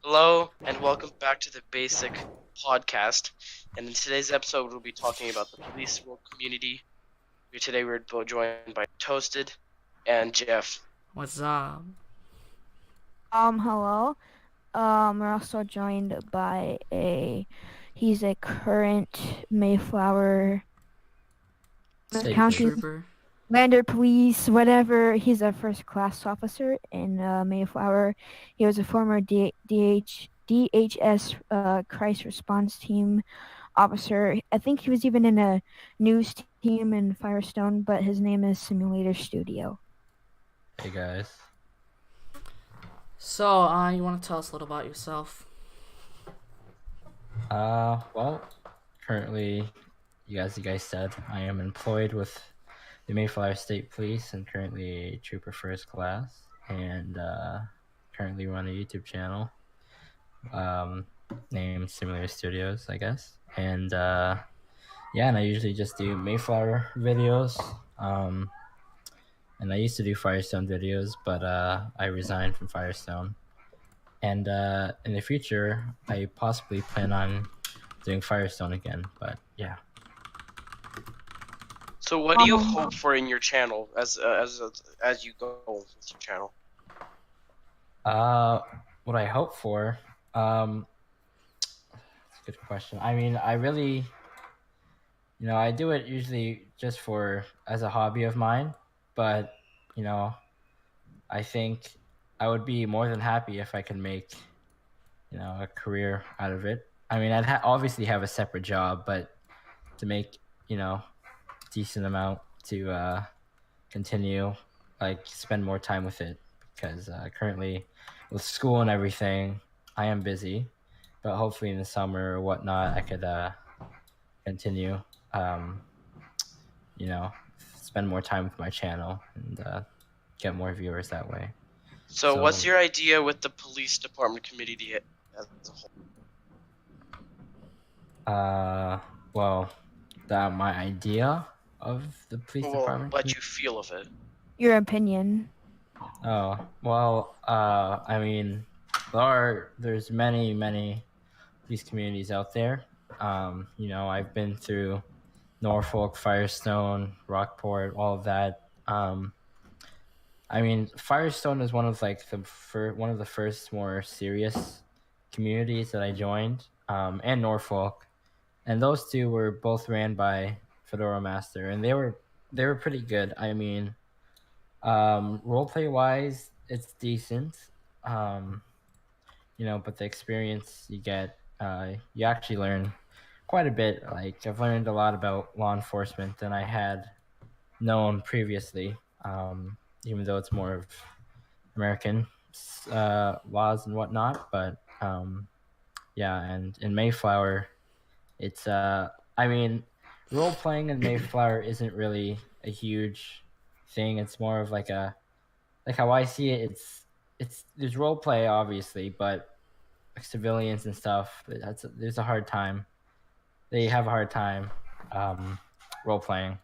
Hello, and welcome back to the Bxsic Podcast. And in today's episode, we'll be talking about the police work community. Today, we're both joined by Toasted and Jeff. What's up? Hello. We're also joined by he's a current Mayflower State County trooper. Lander Police, whatever. He's a first class officer in Mayflower. He was a former DHS crisis response team officer. I think he was even in a news team in Firestone, but his name is Simulator Studio. Hey guys. So, you want to tell us a little about yourself? Well, currently, you guys said, I am employed with the Mayflower State Police and currently a trooper first class, and currently run a YouTube channel, named Simulator Studios, I guess. And and I usually just do Mayflower videos. And I used to do Firestone videos, but I resigned from Firestone. And in the future, I possibly plan on doing Firestone again. But yeah. So, what do you hope for in your channel as you go with your channel? What I hope for, that's a good question. I mean, I really, I do it usually just as a hobby of mine, but I think I would be more than happy if I could make, a career out of it. I mean, I'd obviously have a separate job, but to make, decent amount to continue, spend more time with it, because currently with school and everything, I am busy, but hopefully in the summer or whatnot, I could continue, spend more time with my channel and get more viewers that way. So, what's your idea with the police department community as a whole? Well, my idea of the police department. What you feel of it? Your opinion. Oh, well, I mean, there's many police communities out there. I've been through Norfolk, Firestone, Rockport, all of that. I mean, Firestone is one of one of the first more serious communities that I joined, and Norfolk, and those two were both ran by Fedora Master, and they were pretty good. I mean, roleplay wise, it's decent, but the experience you get, you actually learn quite a bit. Like, I've learned a lot about law enforcement than I had known previously, even though it's more of American laws and whatnot. But and in Mayflower, it's I mean, role playing in Mayflower isn't really a huge thing. It's more of like how I see it. There's role play obviously, but civilians and stuff, there's a hard time. They have a hard time role playing.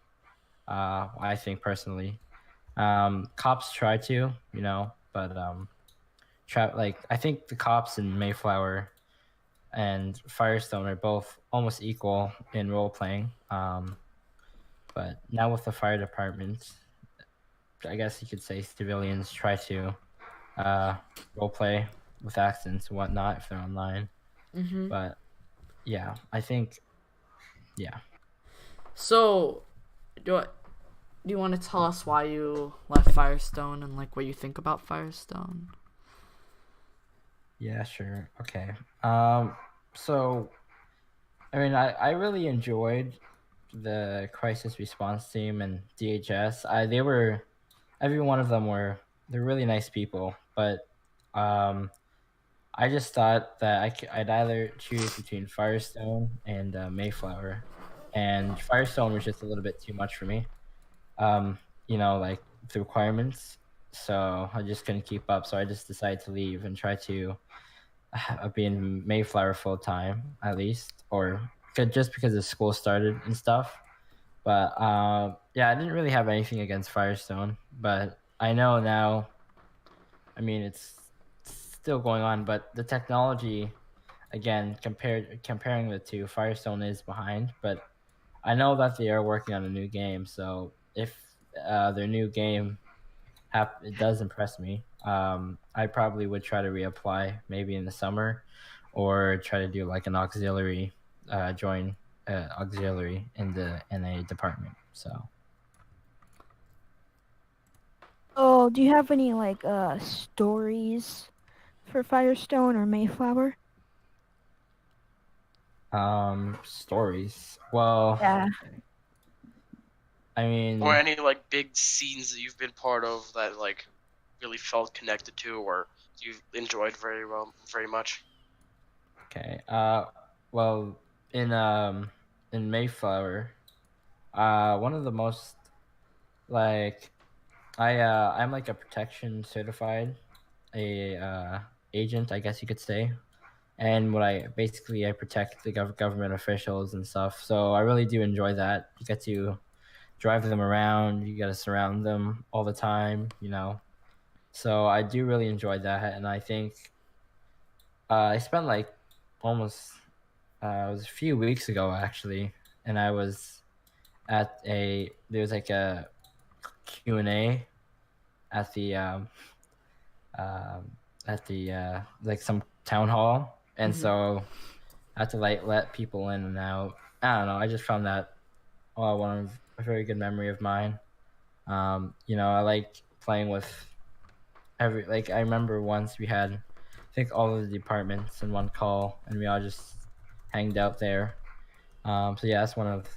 I think personally, cops try to, but I think the cops in Mayflower and Firestone are both almost equal in role playing. But now with the fire department, I guess you could say civilians try to role play with accents and whatnot if they're online. Mm-hmm. But yeah, I think, yeah. So, do you want to tell us why you left Firestone and what you think about Firestone? Yeah, sure. Okay. So, I mean, I really enjoyed the crisis response team and DHS. Every one of them they're really nice people, but I just thought that I'd either choose between Firestone and Mayflower, and Firestone was just a little bit too much for me. Like the requirements, so I just couldn't keep up. So I just decided to leave and try to be in Mayflower full time at least, or just because the school started and stuff. But I didn't really have anything against Firestone, but I know now. I mean, it's still going on, but the technology, again, comparing the two, Firestone is behind, but I know that they are working on a new game. So if their new game it does impress me, I probably would try to reapply maybe in the summer, or try to do like an auxiliary, join auxiliary in a department. So. Oh, do you have any like stories for Firestone or Mayflower? Stories. Well, Yeah. I mean, Or any like big scenes that you've been part of that like really felt connected to or you've enjoyed very much. okay. Well, in Mayflower, one of the most, like, I'm like a protection certified agent, I guess you could say. And what I protect the government officials and stuff. So I really do enjoy that. You get to drive them around. You got to surround them all the time. So I do really enjoy that, and I think I spent like almost it was a few weeks ago actually, and I was there's like a Q&A at the um, like some town hall, and so I had to like let people in and out. I don't know. I just found that one of a very good memory of mine. I like playing with I remember once we had, I think, all of the departments in one call, and we all just hanged out there. So yeah, that's one of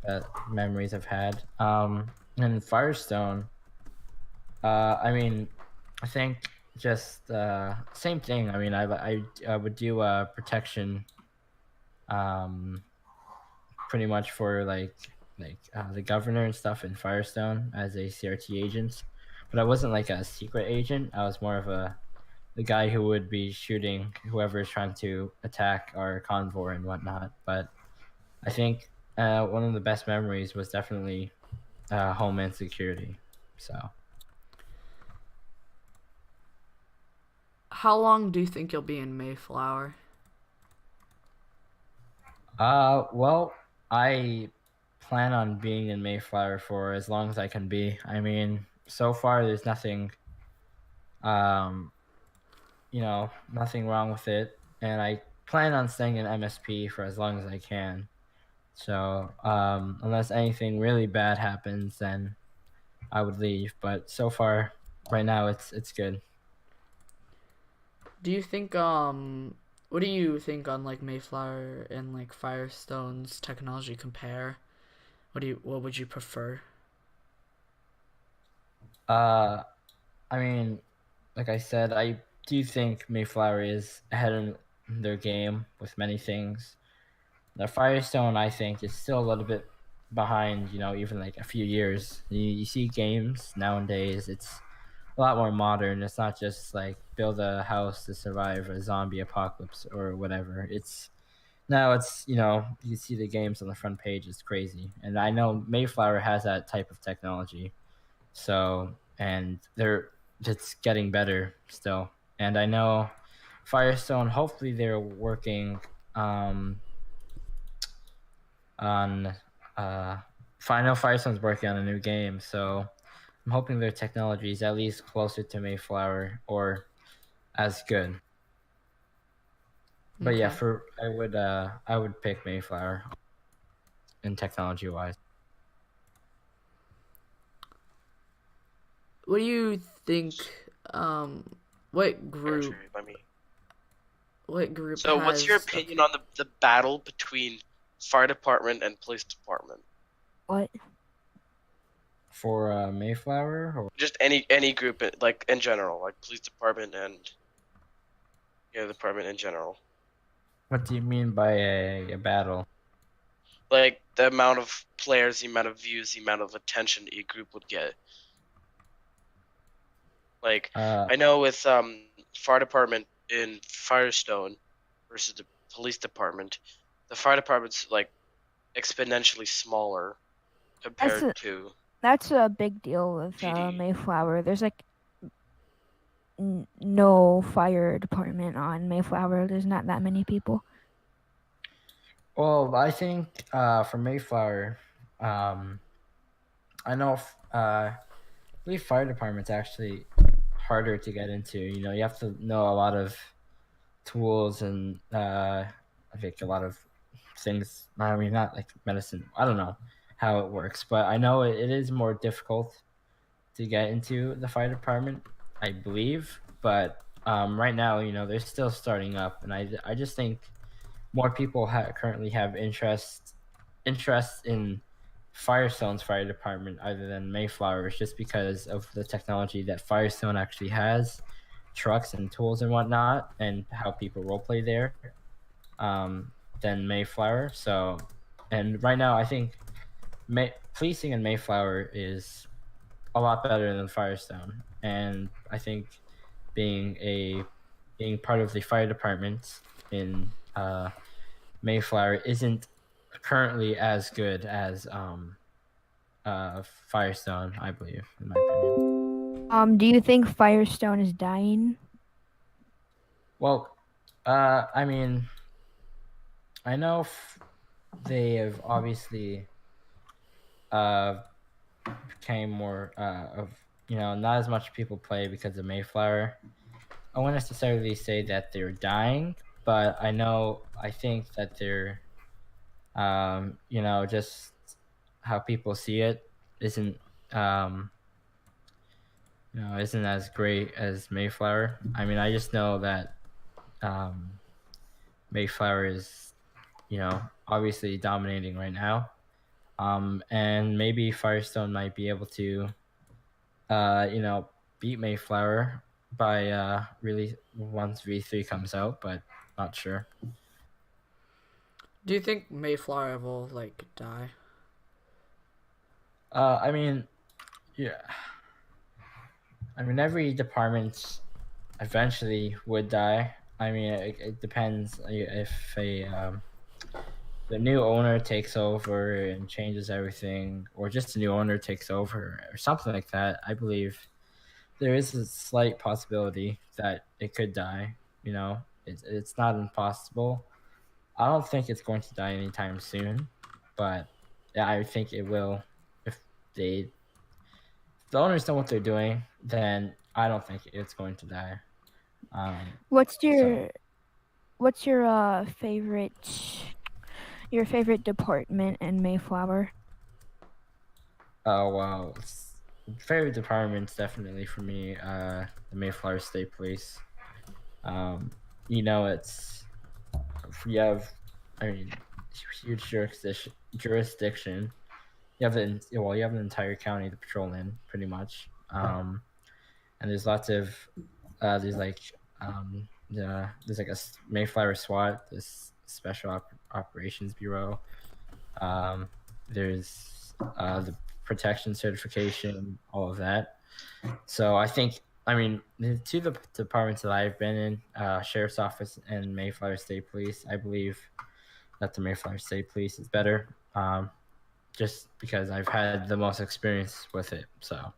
the memories I've had. And Firestone, I mean, I think just same thing. I mean, I would do protection, pretty much for the governor and stuff in Firestone as a CRT agent, but I wasn't like a secret agent. I was more of the guy who would be shooting whoever is trying to attack our convoy and whatnot. But I think one of the best memories was definitely Homeland Security. So. How long do you think you'll be in Mayflower? Well, I plan on being in Mayflower for as long as I can be. I mean, so far there's nothing, um, nothing wrong with it, and I plan on staying in MSP for as long as I can. So, unless anything really bad happens, then I would leave. But so far, right now, it's good. Do you think what do you think on like Mayflower and like Firestone's technology compare? What would you prefer? I mean, like I said, I do think Mayflower is ahead in their game with many things. The Firestone, I think, is still a little bit behind, even like a few years. You see games nowadays, it's a lot more modern. It's not just like build a house to survive a zombie apocalypse or whatever. It's you see the games on the front page, it's crazy. And I know Mayflower has that type of technology. So, and it's getting better still. And I know Firestone, hopefully they're working on I know Firestone's working on a new game, so I'm hoping their technology is at least closer to Mayflower or as good. But yeah, Okay. I would pick Mayflower in technology wise. What do you think? What group? By me. What group? So, what's your has- opinion on the battle between fire department and police department? What? For Mayflower, or Just any group, like in general, like police department and department in general. what do you mean by a battle? Like the amount of players, the amount of views, the amount of attention a group would get. Like I know with fire department in Firestone versus the police department, the fire department's like exponentially smaller compared to That's a big deal with PD. Mayflower. There's like no fire department on Mayflower. There's not that many people. Well, I think for Mayflower, um, I know I believe fire department's actually harder to get into. You have to know a lot of tools and I think a lot of things. I mean, not like medicine. I don't know how it works, but I know it is more difficult to get into the fire department, I believe. But right now, they're still starting up, and I just think more people currently have interest in Firestone's fire department other than Mayflower's, just because of the technology that Firestone actually has, trucks and tools and whatnot, and how people roleplay there, than Mayflower. So, and right now, I think policing in Mayflower is a lot better than Firestone, and I think being part of the fire department in Mayflower isn't currently as good as Firestone, I believe, in my opinion. Do you think Firestone is dying? Well, I mean, I know they have obviously became more of not as much people play because of Mayflower. I won't necessarily say that they're dying, but I think that they're just how people see it isn't um isn't as great as Mayflower. I mean, I just know that um Mayflower is obviously dominating right now. And maybe Firestone might be able to beat Mayflower by really once V3 comes out, but not sure. Do you think Mayflower will like die? I mean, yeah. I mean, every department eventually would die. I mean, it depends if the new owner takes over and changes everything, or just a new owner takes over, or something like that. I believe there is a slight possibility that it could die. It's not impossible. I don't think it's going to die anytime soon, but yeah, I think it will. If they the owners know what they're doing, then I don't think it's going to die. What's So, what's your favorite department in Mayflower? oh wow, favorite departments definitely for me. The Mayflower State Police. Um, it's you have, I mean, huge jurisdiction. You have an entire county to patrol in, pretty much. And there's lots of there's like there's like a Mayflower SWAT, this Operations Bureau. There's the protection certification, all of that. So I think, I mean, the two departments that I've been in, Sheriff's Office and Mayflower State Police, I believe that the Mayflower State Police is better, just because I've had the most experience with it. So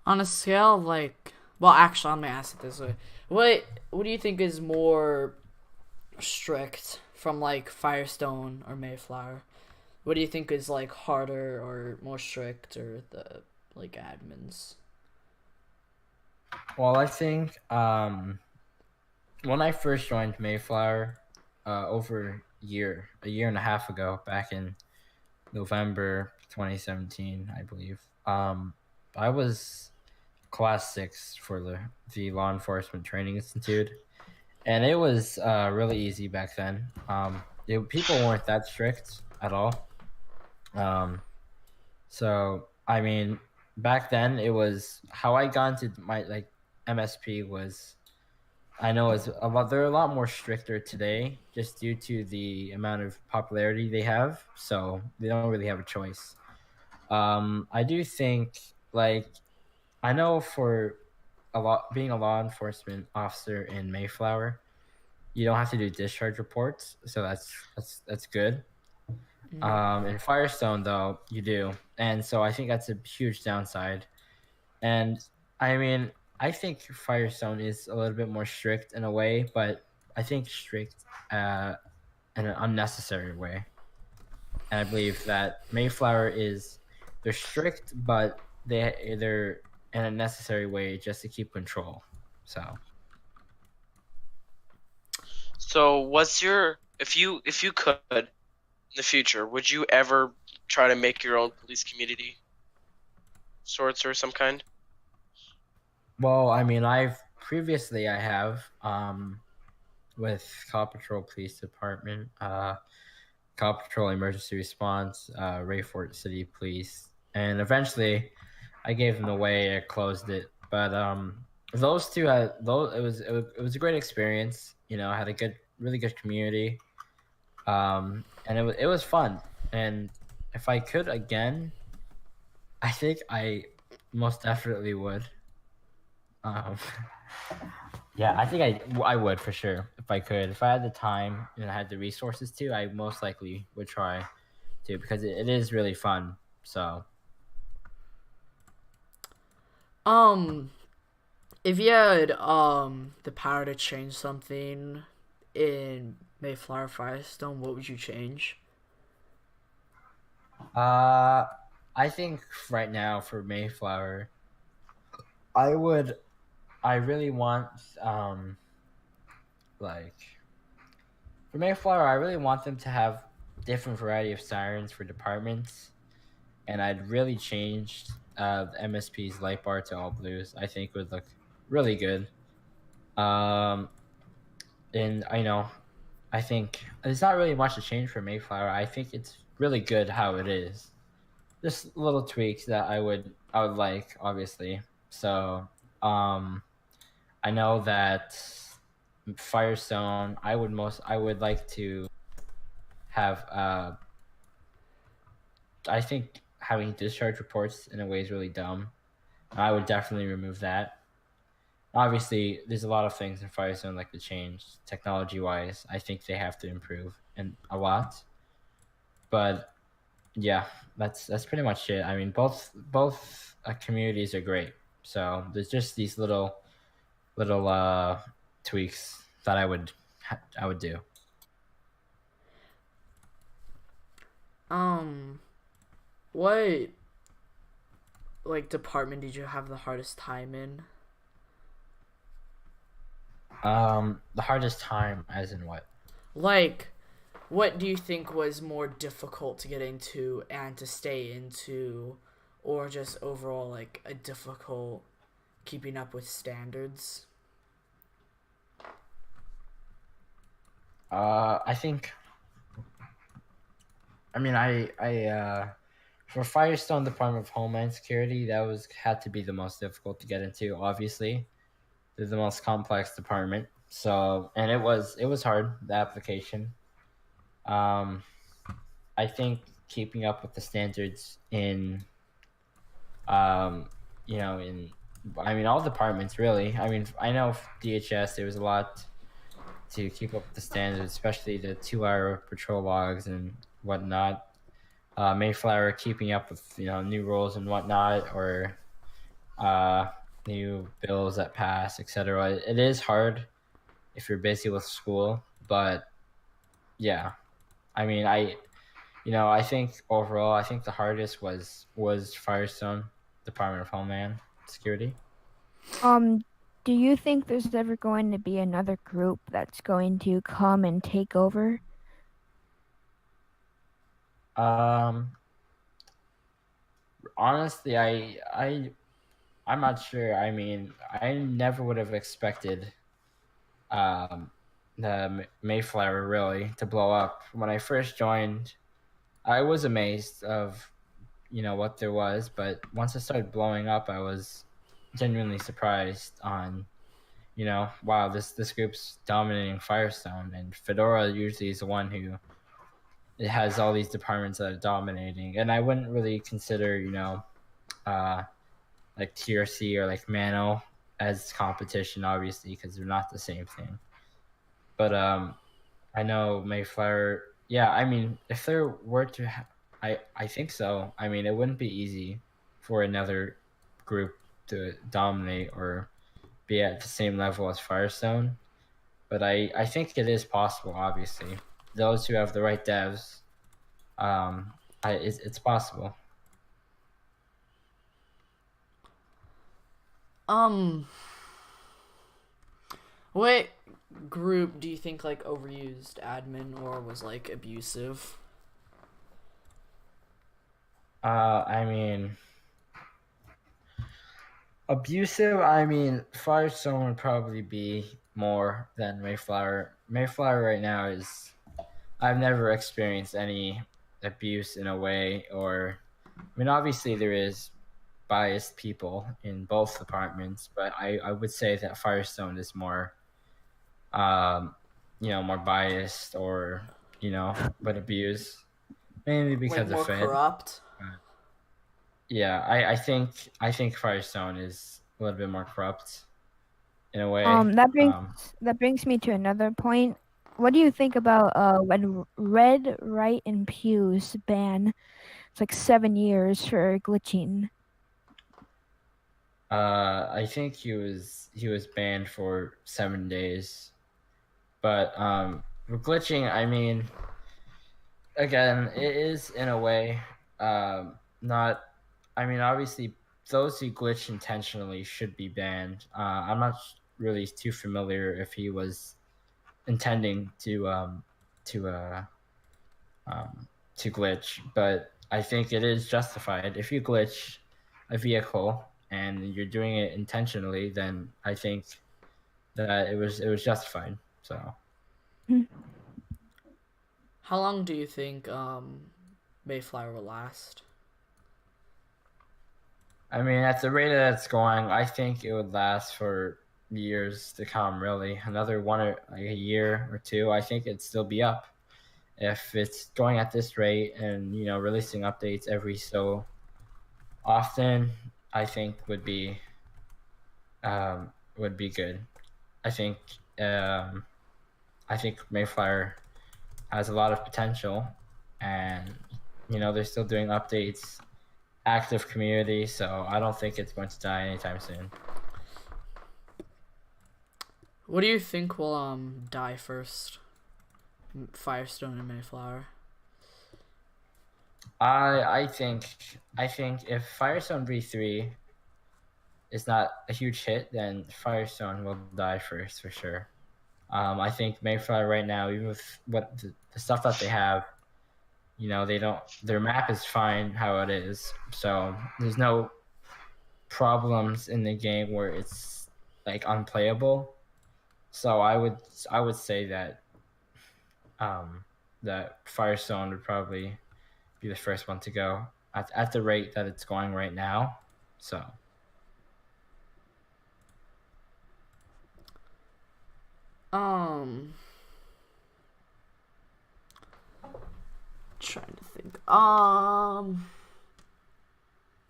On a scale of well, actually, I'm gonna ask it this way: what do you think is more strict from like Firestone or Mayflower? What do you think is like harder or more strict, or the like admins? well, I think when I first joined Mayflower, over a year and a half ago, back in November 2017, I believe. I was class 6 for the Law Enforcement Training Institute, and it was really easy back then. People weren't that strict at all. So I mean, back then it was how I got into my MSP was. I know they're a lot more stricter today, just due to the amount of popularity they have. So they don't really have a choice. I do think, I know for being a law enforcement officer in Mayflower, you don't have to do discharge reports, so that's good. In Firestone though, you do, and so I think that's a huge downside. And I mean, I think Firestone is a little bit more strict in a way, but I think strict in an unnecessary way. And I believe that Mayflower is they're strict, but they're in a necessary way just to keep control. So So, what's your if you could in the future, would you ever try to make your own police community sorts or some kind? well, I mean, I have with Paw Patrol Police Department, Paw Patrol Emergency Response, Rayfort City Police, and eventually I gave them away. I closed it, but those two had those. It was a great experience. You know, I had a really good community, and it was fun. And if I could again, I think I most definitely would. Um, yeah, I think I would for sure if I could. If I had the time and I had the resources to, I most likely would try to because it is really fun. So, Um, if you had the power to change something in Mayflower Firestone, what would you change? I think right now for Mayflower, I would. I really want like for Mayflower, I really want them to have different variety of sirens for departments, and I'd really change the MSP's light bar to all blues. I think would look really good. Um, and I know, I think there's not really much to change for Mayflower. I think it's really good how it is. Just little tweaks that I would like, obviously. So, um, I know that Firestone, I would like to have I think having discharge reports in a way is really dumb. I would definitely remove that. Obviously, there's a lot of things in Firestone like to change technology wise. I think they have to improve and a lot. But yeah, that's pretty much it. I mean, both communities are great. So there's just these little tweaks that I would do. Um, what like department did you have the hardest time in? The hardest time, as in what? Like, what do you think was more difficult to get into and to stay into, or just overall like a difficult keeping up with standards? I think. I mean, for Firestone Department of Homeland Security, that was had to be the most difficult to get into. Obviously, they're the most complex department. So, and it was hard the application. Um, I think keeping up with the standards in, um, you know, in, I mean, all departments really. I mean, I know DHS there was a lot to keep up with the standards, especially the 2 hour patrol logs and whatnot. Mayflower keeping up with new rules and whatnot, or uh, new bills that pass, etc. It is hard if you're busy with school, but yeah, I mean, I think overall, I think the hardest was Firestone Department of Homeland Security. Um, do you think there's ever going to be another group that's going to come and take over? Um, honestly, I'm not sure. I mean, I never would have expected um, the Mayflower really to blow up. When I first joined, I was amazed of what there was, but once it started blowing up, I was genuinely surprised on wow, this group's dominating Firestone, and Fedora usually is the one who it has all these departments that are dominating, and I wouldn't really consider uh, like TRC or like Mano as competition, obviously, because they're not the same thing. But I know Mayflower. Yeah, I mean, if there were I think so. I mean, it wouldn't be easy for another group to dominate or be at the same level as Firestone. But I think it is possible. Obviously, those who have the right devs, it's possible. What group do you think like overused admin or was like abusive? I mean, abusive. I mean, Firestone would probably be more than Mayflower. Mayflower right now is. I've never experienced any abuse in a way, or I mean, obviously there is biased people in both departments, but I would say that Firestone is more, more biased or but abused mainly Like because more of it. corrupt? Yeah, I think Firestone is a little bit more corrupt in a way. That brings me to another point. What do you think about when Red, Wright, and Pew's ban? It's like 7 years for glitching. I think he was banned for 7 days, but for glitching, I mean, again, it is in a way not. I mean, obviously, those who glitch intentionally should be banned. I'm not really too familiar if he was intending to to glitch, but I think it is justified. If you glitch a vehicle and you're doing it intentionally, then I think that it was justified. So How long do you think Mayflower will last? I mean, at the rate that it's going, I think it would last for years to come. Really, another one or like a year or two, I think it'd still be up. If it's going at this rate and releasing updates every so often, I think would be good. I think Mayflower has a lot of potential, and they're still doing updates, active community, so I don't think it's going to die anytime soon. What do you think will die first? Firestone or Mayflower? I think if Firestone V3 is not a huge hit, then Firestone will die first for sure. I think Mayflower right now, even with what the stuff that they have, they don't. Their map is fine how it is, so there's no problems in the game where it's like unplayable. So I would say that that Firestone would probably be the first one to go at the rate that it's going right now. So. Trying to think.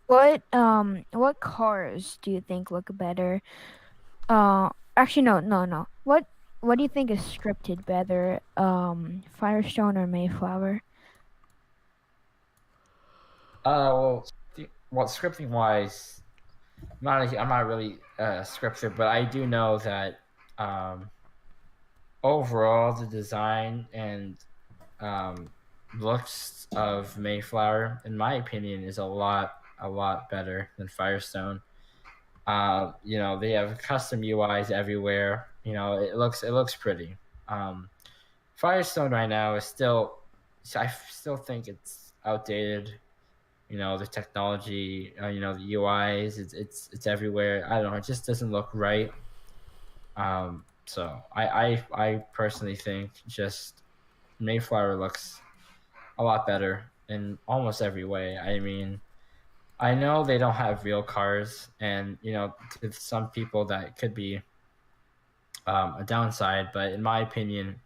What cars do you think look better? Actually, no. What do you think is scripted better? Firestone or Mayflower? Well, scripting wise, I'm not really a scripter, but I do know that overall the design and looks of Mayflower, in my opinion, is a lot better than Firestone. They have custom UIs everywhere. It looks pretty. Firestone right now is still, I still think it's outdated. The technology, the UIs, it's everywhere. I don't know, it just doesn't look right. So I personally think just Mayflower looks a lot better in almost every way. I mean, I know they don't have real cars, and to some people that could be a downside, but in my opinion,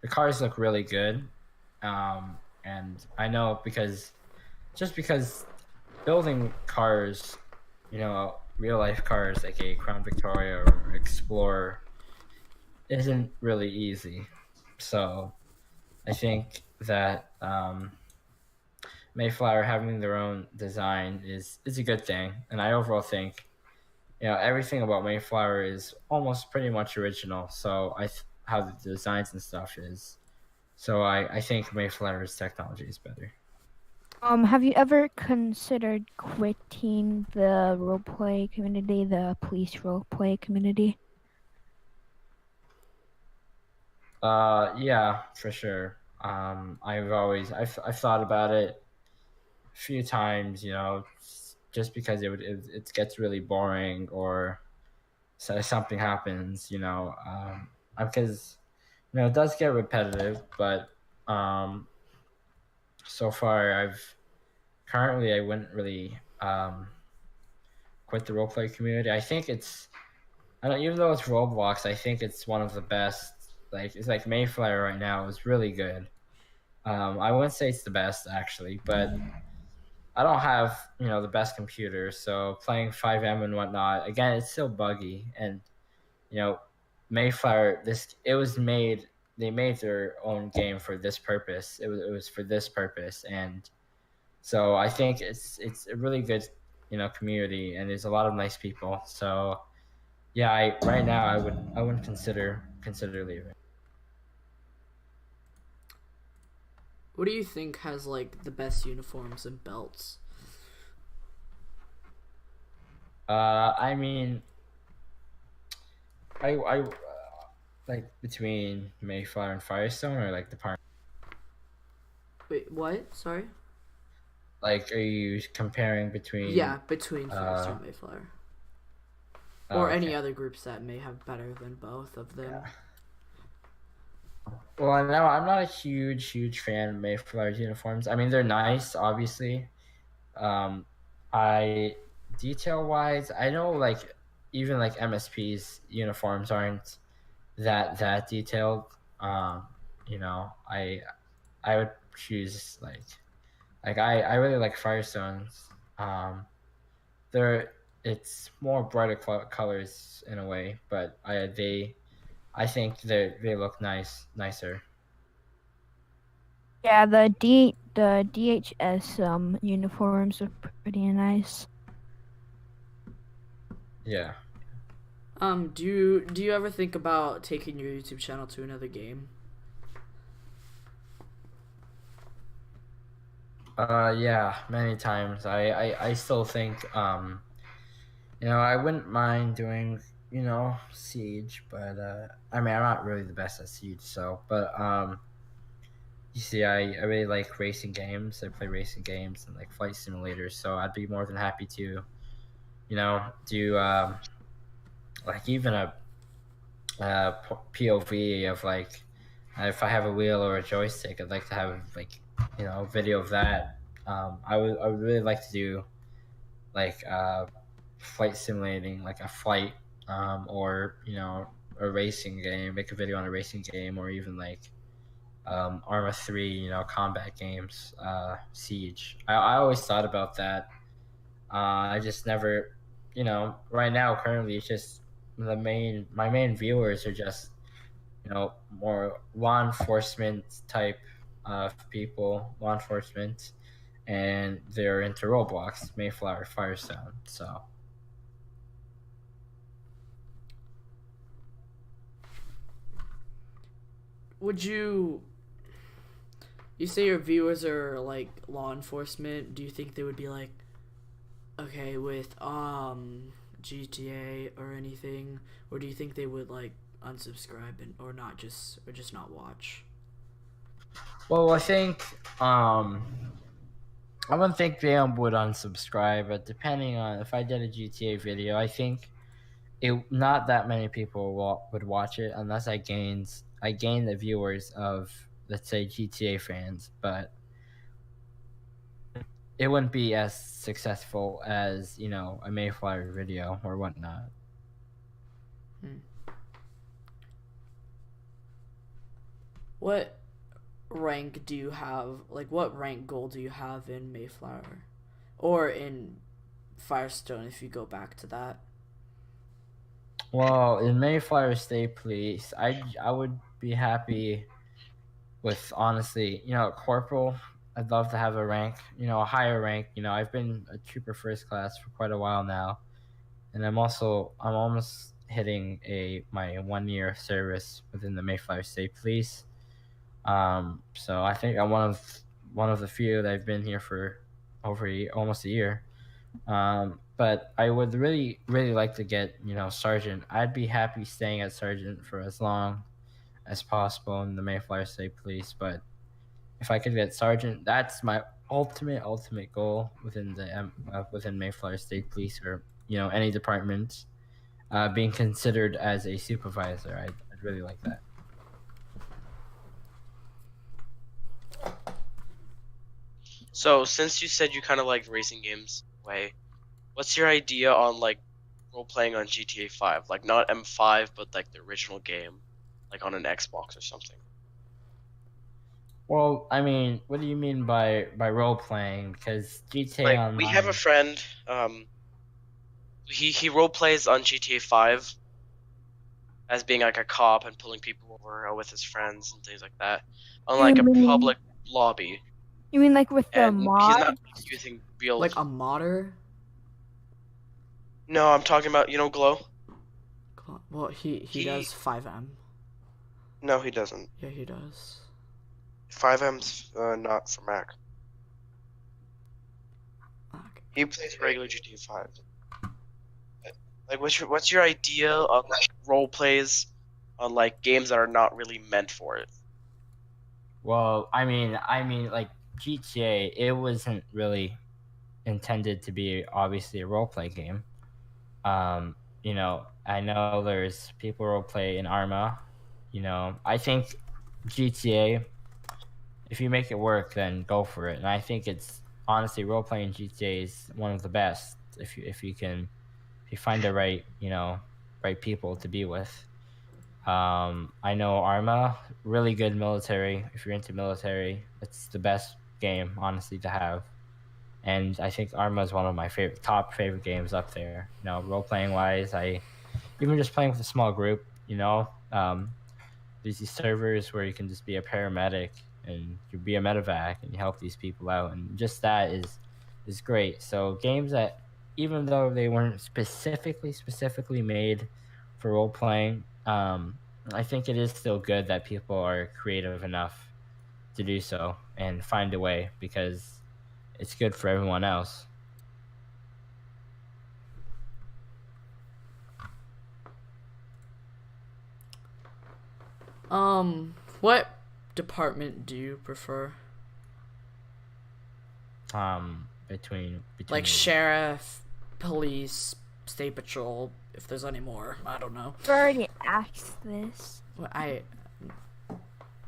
the cars look really good. And I know because building cars, real life cars like a Crown Victoria or Explorer isn't really easy. So I think that Mayflower having their own design is a good thing, and I overall think everything about Mayflower is almost pretty much original. So how the designs and stuff is. So I think Mayflower's technology is better. Have you ever considered quitting the roleplay community, the police roleplay community? Yeah, for sure. I've thought about it a few times, just because it gets really boring, or so something happens, because it does get repetitive, but so far I wouldn't really quit the roleplay community. I think I don't even though it's Roblox, I think it's one of the best. Like it's like Mayflower right now is really good. I wouldn't say it's the best actually, but I don't have the best computer, so playing 5M and whatnot, again, it's still buggy. And you know, Mayflower, they made their own game for this purpose. It was for this purpose, and so I think it's a really good community, and there's a lot of nice people. So yeah, right now I wouldn't consider leaving. What do you think has like the best uniforms and belts? I mean, I like between Mayflower and Firestone, or like the part. Wait, what? Sorry. Like, are you comparing between? Yeah, between Firestone and Mayflower, or okay. any other groups that may have better than both of them. Yeah. Well, no, I'm not a huge fan of Mayflower's uniforms. I mean, they're nice, obviously. I detail wise, I know like even like MSP's uniforms aren't that detailed. You know, I would choose I really like Firestones. They're it's more brighter colors in a way, but I think they look nicer. Yeah, the DHS uniforms are pretty nice. Yeah. Do you ever think about taking your YouTube channel to another game? Yeah, many times. I still think I wouldn't mind doing Siege, but I mean I'm not really the best at Siege, so but you see, I really like racing games. I play racing games and like flight simulators, so I'd be more than happy to do like even a POV of like if I have a wheel or a joystick, I'd like to have like a video of that. I would really like to do like flight simulating, like a flight, or a racing game, make a video on a racing game, or even like Arma 3, combat games, Siege. I always thought about that. I just never, right now currently it's just my main viewers are just more law enforcement type of people, law enforcement, and they're into Roblox, Mayflower, Firestone. So Would you say your viewers are like law enforcement? Do you think they would be like, okay, with GTA or anything, or do you think they would like unsubscribe or just not watch? well, I think I wouldn't think they would unsubscribe, but depending on if I did a GTA video, I think not that many people would watch it unless I gain the viewers of, let's say, GTA fans, but it wouldn't be as successful as a Mayflower video or whatnot. What rank do you have? Like, what rank goal do you have in Mayflower, or in Firestone if you go back to that? Well, in Mayflower State Police, I would be happy with, honestly, corporal. I'd love to have a rank, a higher rank. I've been a trooper first class for quite a while now, and I'm almost hitting my 1 year service within the Mayflower State Police. So I think I'm one of the few that I've been here for over almost a year. But I would really like to get sergeant. I'd be happy staying at sergeant for as long as possible in the Mayflower State Police. But if I could get sergeant, that's my ultimate goal within within Mayflower State Police, or any department. Being considered as a supervisor, I'd really like that. So since you said you kind of like racing games, what's your idea on like role playing on GTA 5? Like not M5, but like the original game, like on an Xbox or something. Well, I mean, what do you mean by role playing? Because GTA Like Online. we have a friend, he role plays on GTA 5 as being like a cop and pulling people over with his friends and things like that on like a public lobby. You mean like with the And he's mod? not using real. Like a modder? No, I'm talking about Glow. Well, he does 5M. No, he doesn't. Yeah, he does. 5M's not for Mac. Okay. He plays regular GTA 5. Like, what's your idea of like role plays on like games that are not really meant for it? Well, I mean, like GTA, it wasn't really intended to be obviously a role play game. I know there's people role play in Arma. I think GTA, if you make it work, then go for it. And I think it's honestly role playing GTA is one of the best if you find the right people to be with. I know Arma, really good military. If you're into military, it's the best game, honestly, to have. And I think Arma is one of my top favorite games up there. Role playing wise, even just playing with a small group. There's these servers where you can just be a paramedic and you be a medevac and you help these people out, and just that is great. So games that, even though they weren't specifically made for role playing, I think it is still good that people are creative enough to do so and find a way, because it's good for everyone else. What department do you prefer? Between Like sheriff, police, state patrol, if there's any more. I don't know. I've already asked this. Well, I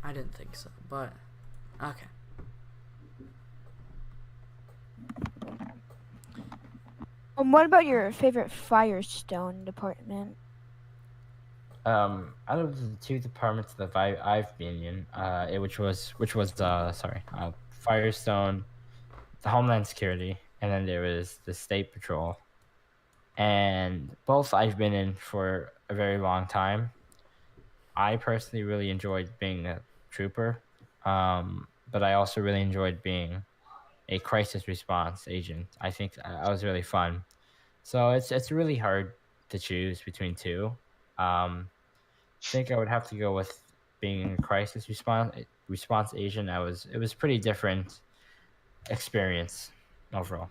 didn't think so, but okay. What about your favorite Firestone department? Out of the two departments that I've been in, which was Firestone, the Homeland Security, and then there was the State Patrol, and both I've been in for a very long time. I personally really enjoyed being a trooper, but I also really enjoyed being a crisis response agent. I think that was really fun. So it's really hard to choose between two. I think I would have to go with being a crisis response agent. It was pretty different experience overall.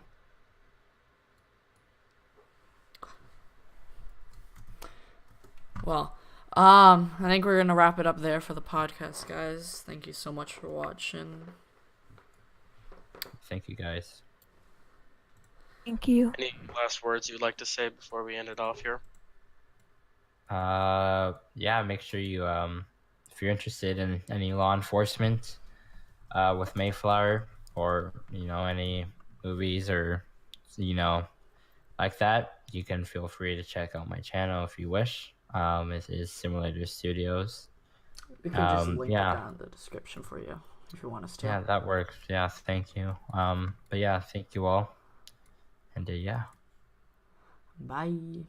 Well, I think we're gonna wrap it up there for the podcast, guys. Thank you so much for watching. Thank you, guys. Thank you. Any last words you'd like to say before we end it off here? Yeah, make sure you if you're interested in any law enforcement with Mayflower, or any movies, or like that, you can feel free to check out my channel if you wish. It is Simulator Studios. We can just link it down in the description for you if you want us to. Yeah, that works. Yeah, thank you. But yeah, thank you all. And yeah. Bye.